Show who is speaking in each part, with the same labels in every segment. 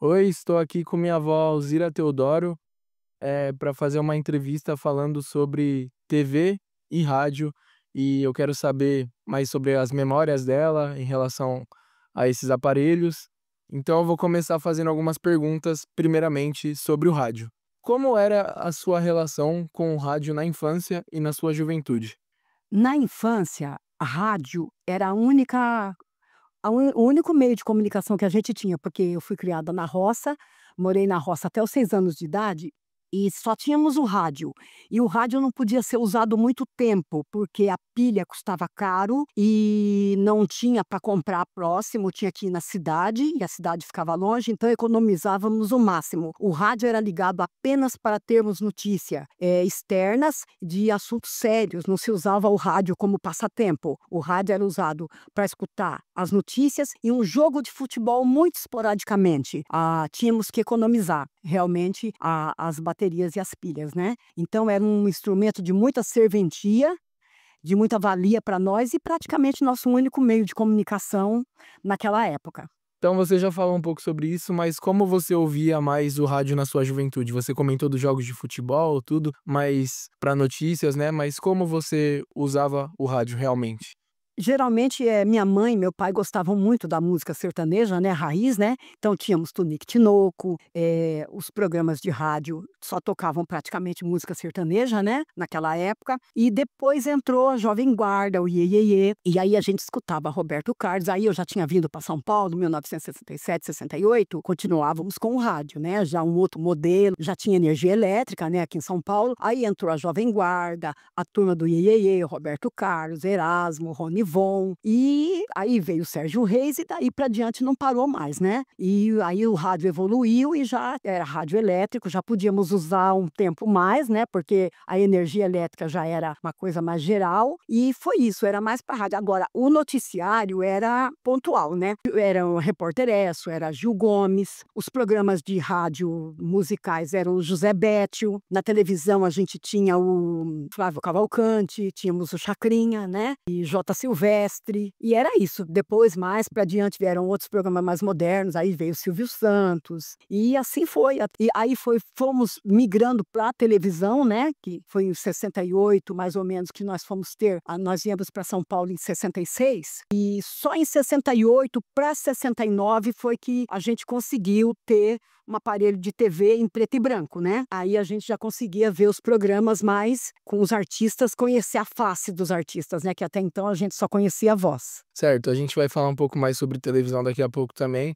Speaker 1: Oi, estou aqui com minha avó Alzira Teodoro, para fazer uma entrevista falando sobre TV e rádio, e eu quero saber mais sobre as memórias dela em relação a esses aparelhos. Então eu vou começar fazendo algumas perguntas, primeiramente sobre o rádio. Como era a sua relação com o rádio na infância e na sua juventude?
Speaker 2: Na infância, a rádio era o único meio de comunicação que a gente tinha, porque eu fui criada na roça, morei na roça até os 6 anos de idade, e só tínhamos o rádio. E o rádio não podia ser usado muito tempo, porque a pilha custava caro e não tinha para comprar próximo, tinha que ir na cidade, e a cidade ficava longe, então economizávamos o máximo. O rádio era ligado apenas para termos notícia, externas de assuntos sérios, não se usava o rádio como passatempo. O rádio era usado para escutar as notícias e um jogo de futebol muito esporadicamente. Tínhamos que economizar realmente as baterias e as pilhas, né. Então era um instrumento de muita serventia, de muita valia para nós e praticamente nosso único meio de comunicação naquela época.
Speaker 1: Então você já falou um pouco sobre isso, mas como você ouvia mais o rádio na sua juventude? Você comentou dos jogos de futebol, tudo, mas para notícias, né? Mas como você usava o rádio realmente?
Speaker 2: Geralmente, minha mãe e meu pai gostavam muito da música sertaneja, né, raiz, né, então tínhamos Tunique e Tinoco, os programas de rádio só tocavam praticamente música sertaneja, né, naquela época, e depois entrou a Jovem Guarda, o Iê-Iê-Iê, e aí a gente escutava Roberto Carlos, aí eu já tinha vindo para São Paulo, 1967, 68, continuávamos com o rádio, né, já um outro modelo, já tinha energia elétrica, né, aqui em São Paulo, aí entrou a Jovem Guarda, a turma do Iê-Iê-Iê, Roberto Carlos, Erasmo, Rony Von, e aí veio o Sérgio Reis e daí para diante não parou mais, né. E aí o rádio evoluiu e já era rádio elétrico, já podíamos usar um tempo mais, né, porque a energia elétrica já era uma coisa mais geral, e foi isso, era mais para rádio. Agora, o noticiário era pontual, né, era o Repórter Esso, era Gil Gomes, os programas de rádio musicais eram o José Béttio, na televisão a gente tinha o Flávio Cavalcante, tínhamos o Chacrinha, né, e Jota Silvestre, e era isso. Depois, mais para diante, vieram outros programas mais modernos, aí veio o Silvio Santos, e assim foi. E aí fomos migrando para a televisão, né, que foi em 68, mais ou menos, que nós fomos ter nós viemos para São Paulo em 66, e só em 68 para 69 foi que a gente conseguiu ter um aparelho de TV em preto e branco, né. Aí a gente já conseguia ver os programas mais com os artistas, conhecer a face dos artistas, né, que até então a gente só conhecia a voz.
Speaker 1: Certo, a gente vai falar um pouco mais sobre televisão daqui a pouco também,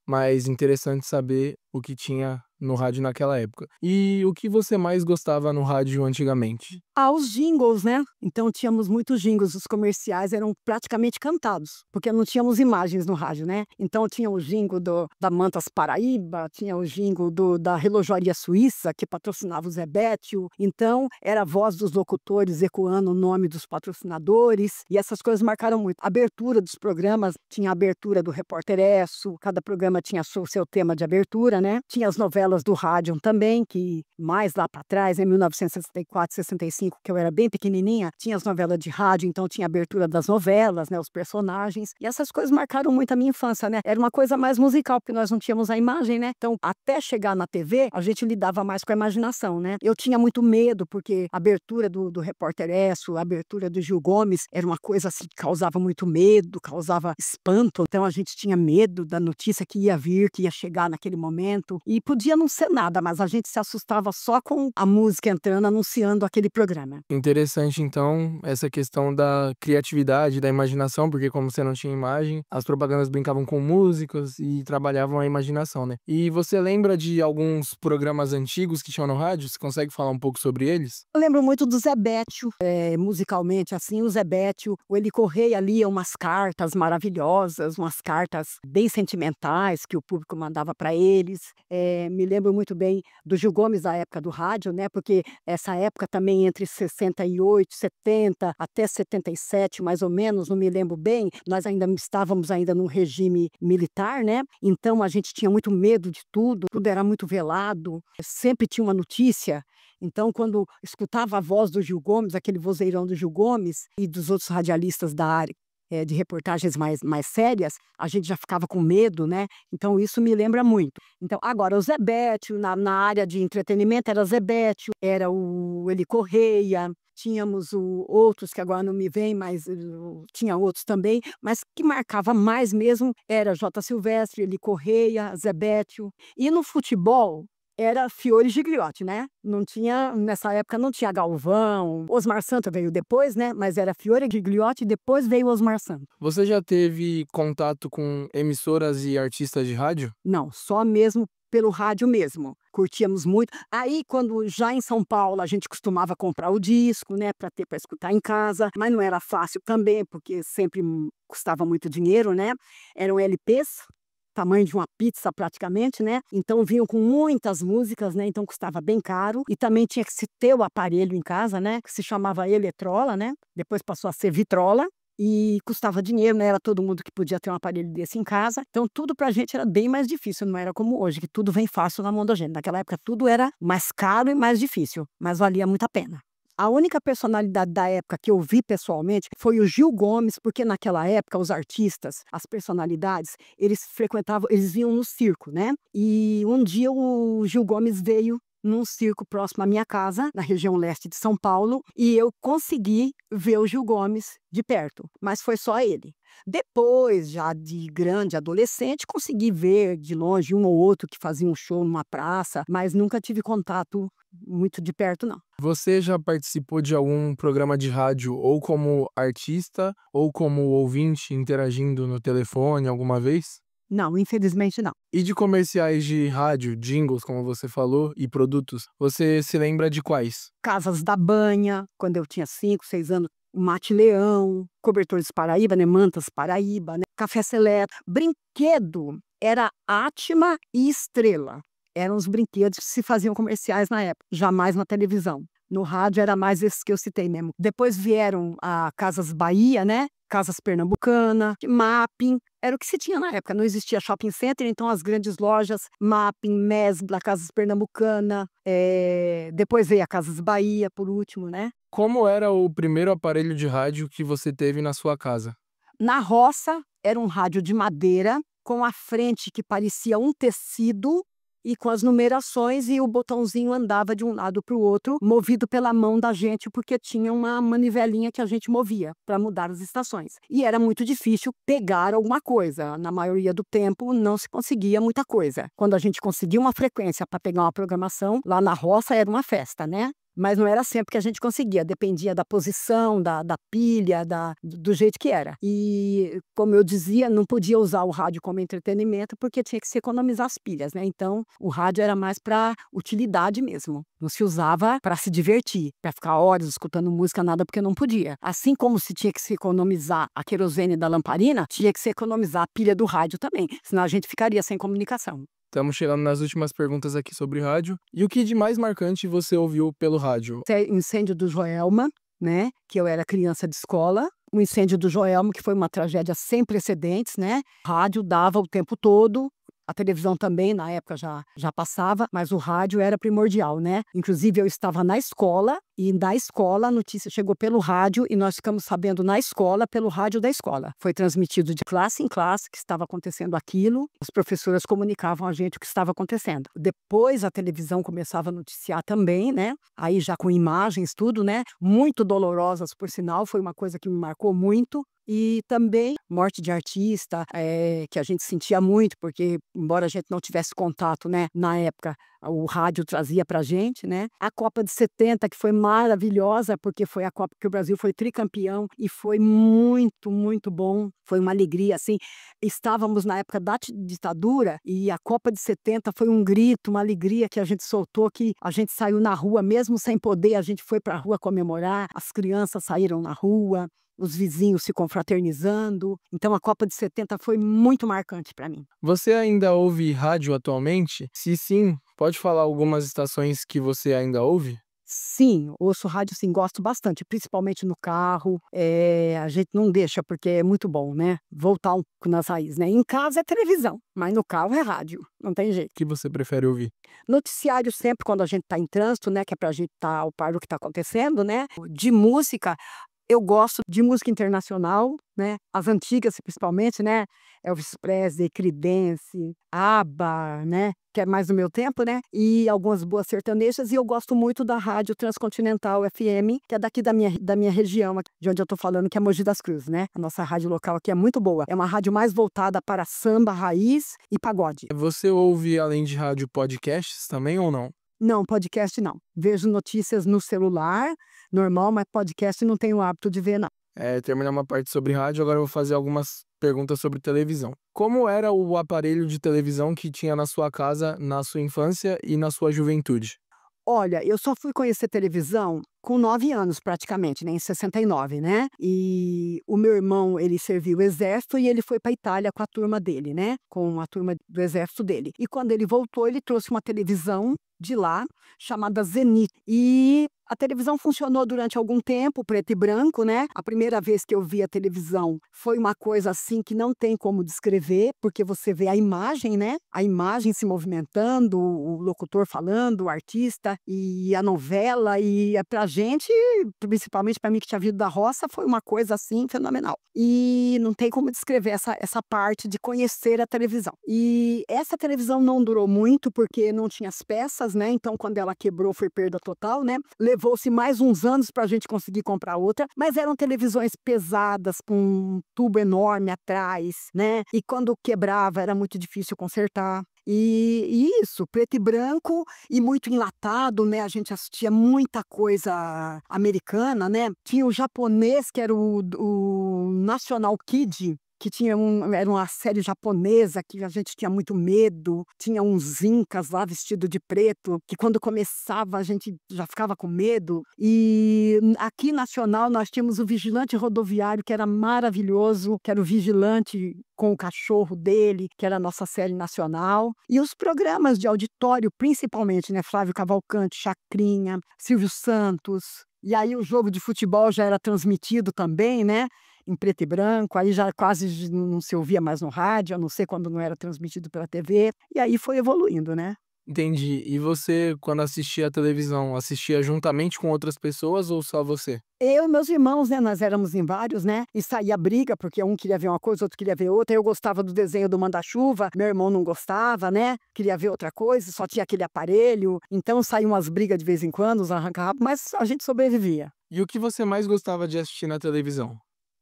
Speaker 1: mas interessante saber o que tinha no rádio naquela época. E o que você mais gostava no rádio antigamente?
Speaker 2: Os jingles, né. Então tínhamos muitos jingles, os comerciais eram praticamente cantados, porque não tínhamos imagens no rádio, né. Então tinha o jingle da Mantas Paraíba, tinha o jingle da Relojoaria Suíça, que patrocinava o Zé Béttio, então era a voz dos locutores ecoando o nome dos patrocinadores, e essas coisas marcaram muito. A abertura dos programas, tinha a abertura do Repórter Esso, cada programa tinha o seu tema de abertura, né. Tinha as novelas do rádio também, que mais lá para trás, em 1964, 65, que eu era bem pequenininha, tinha as novelas de rádio, então tinha a abertura das novelas, né, os personagens, e essas coisas marcaram muito a minha infância, né. Era uma coisa mais musical, porque nós não tínhamos a imagem, né, então até chegar na TV, a gente lidava mais com a imaginação, né. Eu tinha muito medo, porque a abertura do Repórter Esso, a abertura do Gil Gomes, era uma coisa assim que causava muito medo, causava espanto, então a gente tinha medo da notícia que ia vir, que ia chegar naquele momento, e podia não ser nada, mas a gente se assustava só com a música entrando, anunciando aquele programa.
Speaker 1: Interessante, então, essa questão da criatividade, da imaginação, porque como você não tinha imagem, as propagandas brincavam com músicas e trabalhavam a imaginação, né? E você lembra de alguns programas antigos que tinham no rádio? Você consegue falar um pouco sobre eles?
Speaker 2: Eu lembro muito do Zé Béttio, musicalmente, assim, o Zé Béttio, o Eli Correia lia umas cartas maravilhosas, umas cartas bem sentimentais que o público mandava para eles. Me lembro muito bem do Gil Gomes da época do rádio, né, porque essa época também entre 68, 70 até 77, mais ou menos, não me lembro bem, nós ainda estávamos ainda num regime militar, né, então a gente tinha muito medo de tudo, tudo era muito velado, sempre tinha uma notícia. Então, quando escutava a voz do Gil Gomes, aquele vozeirão do Gil Gomes e dos outros radialistas da área, de reportagens mais sérias, a gente já ficava com medo, né, então isso me lembra muito. Então, agora o Zé Béttio, na área de entretenimento era Zé Béttio, era o Eli Correia, tínhamos outros que agora não me vêm, mas tinha outros também, mas que marcava mais mesmo era Jota Silvestre, Eli Correia, Zé Béttio. E no futebol era Fiore e Gigliotti, né, não tinha nessa época não tinha Galvão, Osmar Santos veio depois, né, mas era Fiore e Gigliotti e depois veio Osmar Santos.
Speaker 1: Você já teve contato com emissoras e artistas de rádio?
Speaker 2: Não, só mesmo pelo rádio mesmo, curtíamos muito. Aí quando já em São Paulo a gente costumava comprar o disco, né, para ter para escutar em casa, mas não era fácil também, porque sempre custava muito dinheiro, né, eram LPs, tamanho de uma pizza praticamente, né, então vinham com muitas músicas, né, então custava bem caro, e também tinha que se ter o aparelho em casa, né, que se chamava Eletrola, né, depois passou a ser Vitrola, e custava dinheiro, não era todo mundo que podia ter um aparelho desse em casa, então tudo pra gente era bem mais difícil, não era como hoje, que tudo vem fácil na mão da gente. Naquela época tudo era mais caro e mais difícil, mas valia muito a pena. A única personalidade da época que eu vi pessoalmente foi o Gil Gomes, porque naquela época os artistas, as personalidades, eles frequentavam, eles vinham no circo, né? E um dia o Gil Gomes veio num circo próximo à minha casa, na região leste de São Paulo, e eu consegui ver o Gil Gomes de perto, mas foi só ele. Depois, já de grande adolescente, consegui ver de longe um ou outro que fazia um show numa praça, mas nunca tive contato muito de perto, não.
Speaker 1: Você já participou de algum programa de rádio ou como artista ou como ouvinte interagindo no telefone alguma vez?
Speaker 2: Não, infelizmente não.
Speaker 1: E de comerciais de rádio, jingles, como você falou, e produtos, você se lembra de quais?
Speaker 2: Casas da Banha, quando eu tinha 5, 6 anos, Mate Leão, Cobertores Paraíba, né, Mantas Paraíba, né, Café Seleto. Brinquedo era Atma e Estrela. Eram os brinquedos que se faziam comerciais na época, jamais na televisão. No rádio era mais esses que eu citei mesmo. Depois vieram a Casas Bahia, né? Casas Pernambucana, Mapping, era o que se tinha na época, não existia shopping center, então as grandes lojas, Mapping, Mesbla, Casas Pernambucana, depois veio a Casas Bahia, por último, né.
Speaker 1: Como era o primeiro aparelho de rádio que você teve na sua casa?
Speaker 2: Na roça, era um rádio de madeira, com a frente que parecia um tecido, e com as numerações, e o botãozinho andava de um lado para o outro, movido pela mão da gente, porque tinha uma manivelinha que a gente movia para mudar as estações. E era muito difícil pegar alguma coisa. Na maioria do tempo, não se conseguia muita coisa. Quando a gente conseguia uma frequência para pegar uma programação, lá na roça era uma festa, né? Mas não era sempre que a gente conseguia, dependia da posição, da pilha, do jeito que era. E, como eu dizia, não podia usar o rádio como entretenimento, porque tinha que se economizar as pilhas, né? Então, o rádio era mais para utilidade mesmo. Não se usava para se divertir, para ficar horas escutando música, nada, porque não podia. Assim como se tinha que se economizar a querosene da lamparina, tinha que se economizar a pilha do rádio também, senão a gente ficaria sem comunicação.
Speaker 1: Estamos chegando nas últimas perguntas aqui sobre rádio. E o que de mais marcante você ouviu pelo rádio?
Speaker 2: Incêndio do Joelma, né, que eu era criança de escola, o incêndio do Joelma, que foi uma tragédia sem precedentes, né, rádio dava o tempo todo, a televisão também na época já passava, mas o rádio era primordial, né. Inclusive eu estava na escola, e da escola a notícia chegou pelo rádio, e nós ficamos sabendo na escola pelo rádio da escola. Foi transmitido de classe em classe que estava acontecendo aquilo, as professoras comunicavam a gente o que estava acontecendo. Depois a televisão começava a noticiar também, né, aí já com imagens, tudo, né, muito dolorosas por sinal, foi uma coisa que me marcou muito. E também morte de artista, que a gente sentia muito, porque embora a gente não tivesse contato, né, na época, o rádio trazia pra gente, né. A Copa de 70, que foi maravilhosa, porque foi a Copa que o Brasil foi tricampeão e foi muito, muito bom, foi uma alegria, assim. Estávamos na época da ditadura e a Copa de 70 foi um grito, uma alegria que a gente soltou, que a gente saiu na rua, mesmo sem poder, a gente foi pra rua comemorar, as crianças saíram na rua, os vizinhos se confraternizando. Então a Copa de 70 foi muito marcante para mim.
Speaker 1: Você ainda ouve rádio atualmente? Se sim, pode falar algumas estações que você ainda ouve?
Speaker 2: Sim, ouço rádio sim, gosto bastante, principalmente no carro, a gente não deixa, porque é muito bom, né, voltar um pouco nas raízes, né. Em casa é televisão, mas no carro é rádio, não tem jeito.
Speaker 1: O que você prefere ouvir?
Speaker 2: Noticiário sempre quando a gente está em trânsito, né, que é pra gente estar ao par do que está acontecendo, né. De música, Eu gosto de música internacional, né, as antigas principalmente, né, Elvis Presley, Creedence, ABBA, né, que é mais do meu tempo, né, e algumas boas sertanejas, e eu gosto muito da rádio Transcontinental FM, que é daqui da minha região, aqui de onde eu tô falando, que é Mogi das Cruzes, né. A nossa rádio local aqui é muito boa, é uma rádio mais voltada para samba, raiz e pagode.
Speaker 1: Você ouve, além de rádio, podcasts também ou não?
Speaker 2: Não, podcast não. Vejo notícias no celular, normal, mas podcast não tenho o hábito de ver não.
Speaker 1: Terminar uma parte sobre rádio, agora eu vou fazer algumas perguntas sobre televisão. Como era o aparelho de televisão que tinha na sua casa, na sua infância e na sua juventude?
Speaker 2: Olha, eu só fui conhecer televisão com 9 anos praticamente, né, em 69, né. E o meu irmão, ele serviu o exército e ele foi para Itália com a turma dele, né, com a turma do exército dele. E quando ele voltou, ele trouxe uma televisão de lá, chamada Zenith. E a televisão funcionou durante algum tempo, preto e branco, né. A primeira vez que eu vi a televisão foi uma coisa, assim, que não tem como descrever, porque você vê a imagem, né, a imagem se movimentando, o locutor falando, o artista e a novela, e pra gente, principalmente para mim que tinha vindo da roça, foi uma coisa, assim, fenomenal. E não tem como descrever essa parte de conhecer a televisão. E essa televisão não durou muito, porque não tinha as peças, né, então quando ela quebrou foi perda total, né. Levou-se mais uns anos para a gente conseguir comprar outra, mas eram televisões pesadas, com um tubo enorme atrás, né, e quando quebrava era muito difícil consertar. E isso, preto e branco e muito enlatado, né, a gente assistia muita coisa americana, né, tinha o japonês que era o National Kid, que era uma série japonesa que a gente tinha muito medo, tinha uns incas lá vestido de preto, que quando começava a gente já ficava com medo. E aqui nacional nós tínhamos o Vigilante Rodoviário, que era maravilhoso, que era o vigilante com o cachorro dele, que era a nossa série nacional. E os programas de auditório, principalmente, né, Flávio Cavalcante, Chacrinha, Silvio Santos. E aí o jogo de futebol já era transmitido também, né, em preto e branco, aí já quase não se ouvia mais no rádio, a não ser quando não era transmitido pela TV, e aí foi evoluindo, né.
Speaker 1: Entendi. E você, quando assistia a televisão, assistia juntamente com outras pessoas ou só você?
Speaker 2: Eu e meus irmãos, né, nós éramos em vários, né, e saía briga, porque um queria ver uma coisa, outro queria ver outra. Eu gostava do desenho do Manda-Chuva, meu irmão não gostava, né, queria ver outra coisa, só tinha aquele aparelho. Então saíam umas brigas de vez em quando, uns arranca-rabo, mas a gente sobrevivia.
Speaker 1: E o que você mais gostava de assistir na televisão?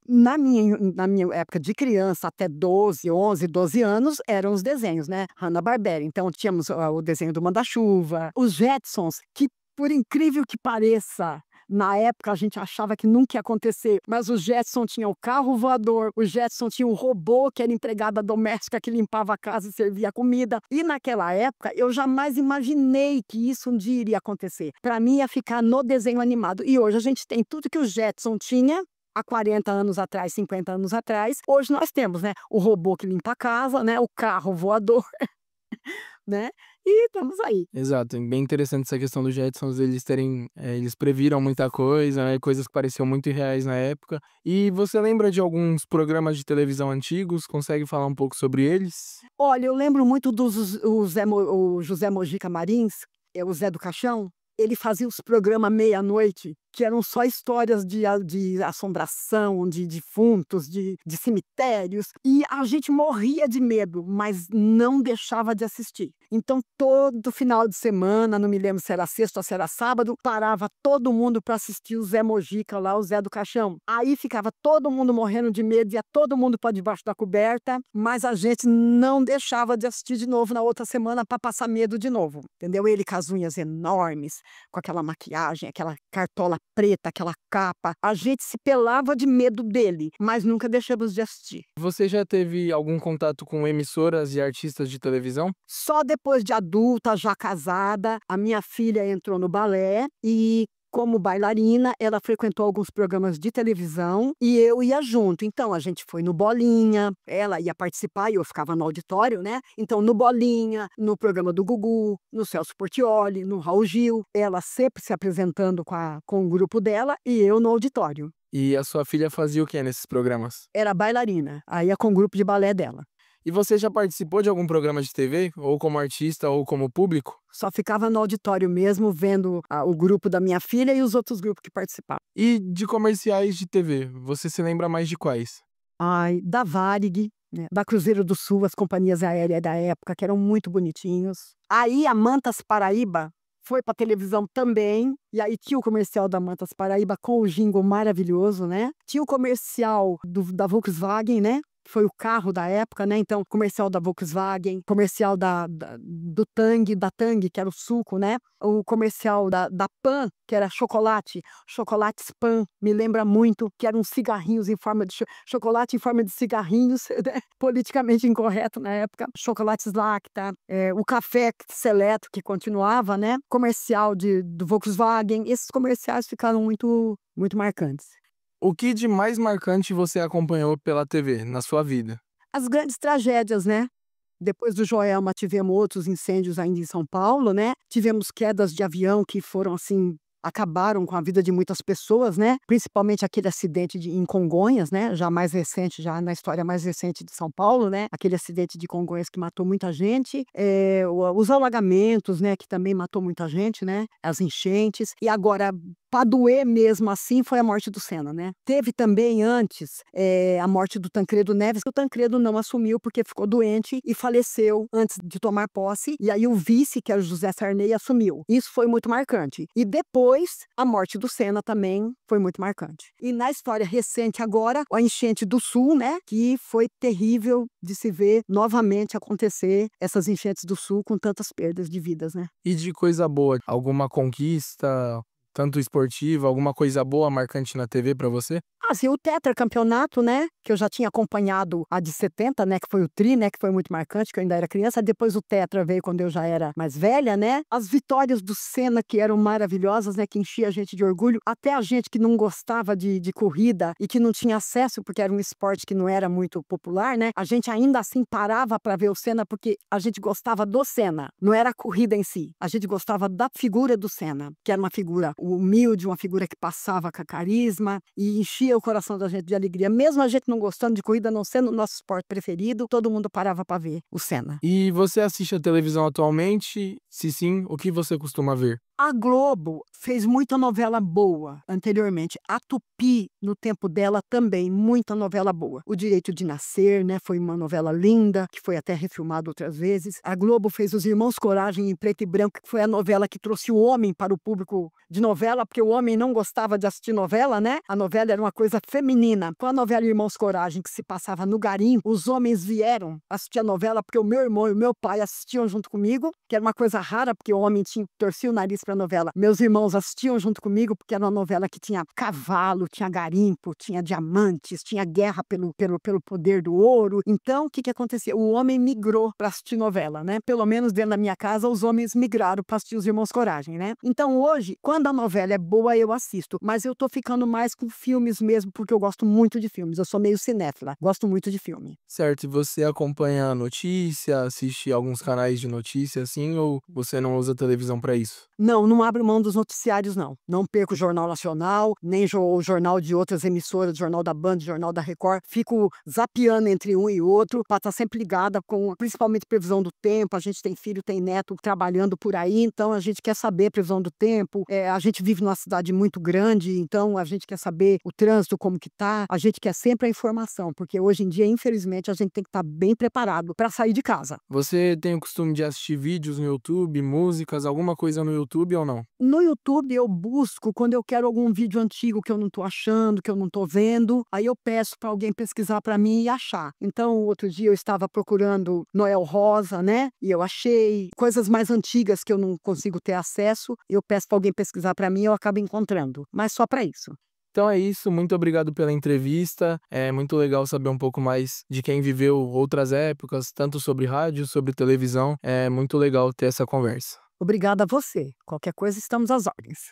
Speaker 2: Na minha época de criança, até 12, 11, 12 anos, eram os desenhos, né, Hanna-Barbera. Então tínhamos, o desenho do Manda-Chuva, os Jetsons, que por incrível que pareça, na época a gente achava que nunca ia acontecer, mas o Jetson tinha o carro voador, o Jetson tinha o robô que era empregada doméstica que limpava a casa e servia a comida. E naquela época eu jamais imaginei que isso um dia iria acontecer. Para mim ia ficar no desenho animado. E hoje a gente tem tudo que o Jetson tinha há 40 anos atrás, 50 anos atrás. Hoje nós temos, né, o robô que limpa a casa, né, o carro voador, né, e estamos aí.
Speaker 1: Exato, bem interessante essa questão dos Jetsons, eles previram muita coisa, né, coisas que pareciam muito irreais na época. E você lembra de alguns programas de televisão antigos? Consegue falar um pouco sobre eles?
Speaker 2: Olha, eu lembro muito o José Mojica Marins, é o Zé do Caixão. Ele fazia os programas meia-noite, que eram só histórias de assombração, de defuntos, de cemitérios, e a gente morria de medo, mas não deixava de assistir. Então todo final de semana, não me lembro se era sexta ou se era sábado, parava todo mundo para assistir o Zé Mojica lá, o Zé do Caixão. Aí ficava todo mundo morrendo de medo, ia todo mundo para debaixo da coberta, mas a gente não deixava de assistir de novo na outra semana para passar medo de novo, entendeu? Ele com as unhas enormes, com aquela maquiagem, aquela cartola preta, aquela capa. A gente se pelava de medo dele, mas nunca deixamos de assistir.
Speaker 1: Você já teve algum contato com emissoras e artistas de televisão?
Speaker 2: Só depois de adulta, já casada, a minha filha entrou no balé e, como bailarina, ela frequentou alguns programas de televisão e eu ia junto. Então a gente foi no Bolinha, ela ia participar e eu ficava no auditório, né? Então no Bolinha, no programa do Gugu, no Celso Portiolli, no Raul Gil, ela sempre se apresentando com o grupo dela e eu no auditório.
Speaker 1: E a sua filha fazia o que nesses programas?
Speaker 2: Era bailarina, aí ia com o grupo de balé dela.
Speaker 1: E você já participou de algum programa de TV, ou como artista ou como público?
Speaker 2: Só ficava no auditório mesmo, vendo o grupo da minha filha e os outros grupos que participavam.
Speaker 1: E de comerciais de TV, você se lembra mais de quais?
Speaker 2: Ai, da Varig, né, da Cruzeiro do Sul, as companhias aéreas da época, que eram muito bonitinhos. Aí a Mantas Paraíba foi para televisão também, e aí tinha o comercial da Mantas Paraíba com o jingle maravilhoso, né. Tinha o comercial da Volkswagen, né, que foi o carro da época, né, então comercial da Volkswagen, comercial do Tang, da Tang, que era o suco, né, o comercial da Pan, que era chocolates Pan, me lembra muito, que eram cigarrinhos em forma de chocolate em forma de cigarrinhos, né, politicamente incorreto na época, chocolates Lacta, o café seleto que continuava, né, comercial do Volkswagen, esses comerciais ficaram muito marcantes.
Speaker 1: O que de mais marcante você acompanhou pela TV na sua vida?
Speaker 2: As grandes tragédias, né. Depois do Joelma tivemos outros incêndios ainda em São Paulo, né, tivemos quedas de avião que foram, assim, acabaram com a vida de muitas pessoas, né, principalmente aquele acidente em Congonhas, né, já mais recente, já na história mais recente de São Paulo, né, aquele acidente de Congonhas que matou muita gente, os alagamentos, né, que também matou muita gente, né, as enchentes, e agora pra doer mesmo assim foi a morte do Senna, né. Teve também antes, a morte do Tancredo Neves, que o Tancredo não assumiu porque ficou doente e faleceu antes de tomar posse, e aí o vice, que era o José Sarney, assumiu. Isso foi muito marcante. E depois, a morte do Senna também foi muito marcante. E na história recente agora, a enchente do Sul, né, que foi terrível de se ver novamente acontecer essas enchentes do Sul com tantas perdas de vidas, né.
Speaker 1: E de coisa boa, alguma conquista, tanto esportiva, alguma coisa boa marcante na TV pra você?
Speaker 2: Assim, o tetracampeonato, né, que eu já tinha acompanhado a de 70, né, que foi o tri, né, que foi muito marcante, que eu ainda era criança, depois o tetra veio quando eu já era mais velha, né. As vitórias do Senna que eram maravilhosas, né, que enchia a gente de orgulho, até a gente que não gostava de corrida e que não tinha acesso, porque era um esporte que não era muito popular, né, a gente ainda assim parava para ver o Senna, porque a gente gostava do Senna, não era a corrida em si, a gente gostava da figura do Senna, que era uma figura humilde, uma figura que passava com carisma e enchia o coração da gente de alegria, mesmo a gente não gostando de corrida, não sendo o nosso esporte preferido, todo mundo parava para ver o Senna.
Speaker 1: E você assiste a televisão atualmente? Se sim, o que você costuma ver?
Speaker 2: A Globo fez muita novela boa anteriormente. A Tupi, no tempo dela, também, muita novela boa. O Direito de Nascer, né, foi uma novela linda, que foi até refilmada outras vezes. A Globo fez Os Irmãos Coragem em preto e branco, que foi a novela que trouxe o homem para o público de novela, porque o homem não gostava de assistir novela, né? A novela era uma coisa feminina. Com a novela Irmãos Coragem, que se passava no garimpo, os homens vieram assistir a novela, porque o meu irmão e o meu pai assistiam junto comigo, que era uma coisa rara, porque o homem torcia o nariz para a novela. Meus irmãos assistiam junto comigo, porque era uma novela que tinha cavalo, tinha garimpo, tinha diamantes, tinha guerra pelo poder do ouro. Então, o que acontecia? O homem migrou para assistir novela, né? Pelo menos dentro da minha casa, os homens migraram para assistir Os Irmãos Coragem, né? Então, hoje, quando a novela é boa, eu assisto. Mas eu tô ficando mais com filmes mesmo, porque eu gosto muito de filmes. Eu sou meio cinéfila, gosto muito de filme.
Speaker 1: Certo, e você acompanha a notícia, assiste alguns canais de notícia, assim, ou você não usa televisão pra isso?
Speaker 2: Não abro mão dos noticiários não. Não perco o Jornal Nacional, nem o jornal de outras emissoras, Jornal da Band, Jornal da Record. Fico zapeando entre um e outro para estar sempre ligada com, principalmente, previsão do tempo. A gente tem filho, tem neto trabalhando por aí, então a gente quer saber a previsão do tempo. A gente vive numa cidade muito grande, então a gente quer saber o trânsito, como que tá. A gente quer sempre a informação, porque hoje em dia, infelizmente, a gente tem que estar bem preparado para sair de casa.
Speaker 1: Você tem o costume de assistir vídeos no YouTube, músicas, alguma coisa no YouTube ou não?
Speaker 2: No YouTube eu busco quando eu quero algum vídeo antigo que eu não tô achando, que eu não tô vendo, aí eu peço para alguém pesquisar para mim e achar. Então, outro dia eu estava procurando Noel Rosa, né, e eu achei coisas mais antigas que eu não consigo ter acesso, eu peço para alguém pesquisar para mim e eu acabo encontrando, mas só para isso.
Speaker 1: Então é isso, muito obrigado pela entrevista. É muito legal saber um pouco mais de quem viveu outras épocas, tanto sobre rádio, sobre televisão. É muito legal ter essa conversa.
Speaker 2: Obrigada a você. Qualquer coisa, estamos às ordens.